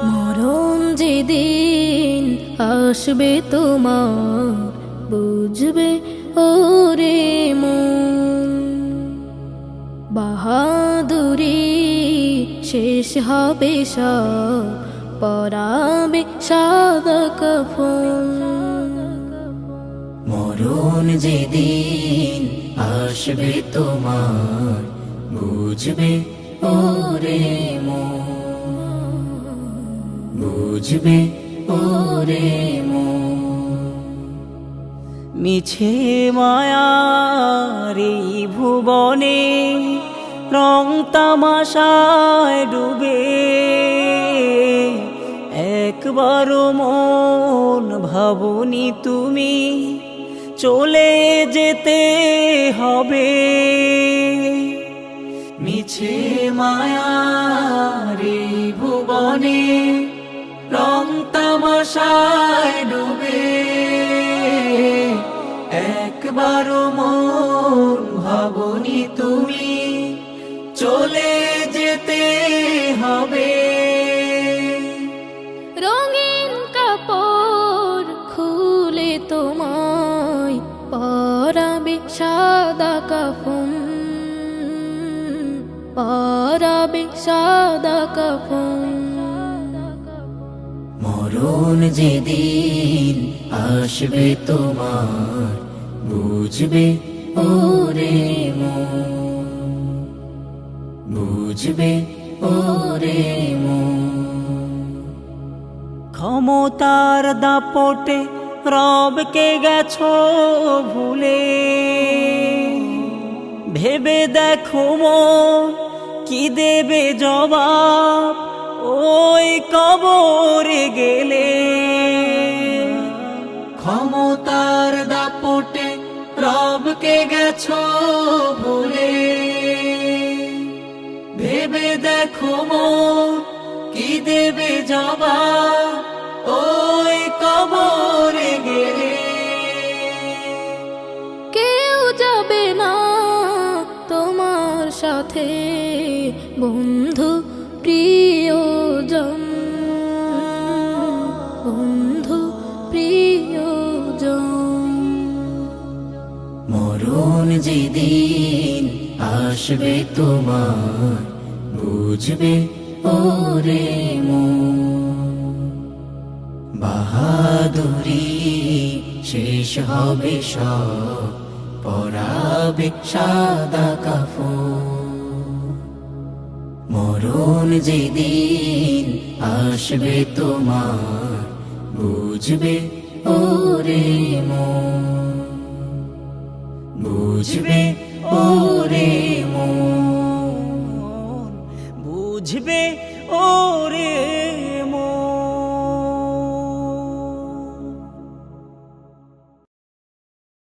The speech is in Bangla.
মরণ যেদিন আসবে তোমার, বুঝবে ওরে মন, বাহাদুরি শেষ হবে সব, পরাবে সাদা কাফন। মরণ যেদিন আসবে তোমার, বুঝবে ওরে মন, বুঝবে ওরে মন। মিছে মায়ার এই ভুবনে রং তামাশায় ডুবে, একবারও মন ভাবনি তুমি চলে যেতে হবে। মিছে মায়ার এই ভুবনে রং তামাশায় ডুবে, একবারও মন ভাবনি তুমি চলে যেতে হবে। রঙিন কাপড় খুলে তোমায় পরাবে সাদা কাফন, পরাবে সাদা কাফন। মরণ যেদিন আসবে তোমার, বুঝবে ওরে মন, বুঝবে ওরে মন। ক্ষমতার দাপটে রবকে গেছো ভুলে, ভেবে দেখো মন কি দেবে জবাব ওই কবরে গেলে। ক্ষমতার দাপটে রবকে গেছো ভুলে, ভেবে দেখো মন কি দেবে জবাব ওই কবরে গেলে। কেউ যাবে না তোমার সাথে বন্ধু প্রিয়জন, বন্ধু প্রিয়জন। মরণ যেদিন আসবে তোমার, বুঝবে ওরে মন, বাহাদুরি শেষ হবে সব, পরাবে সাদা কাফন। মরণ যেদিন আসবে তোমার, বুঝবে ওরে মন, বুঝবে ওরে মন, বুঝবে ওরে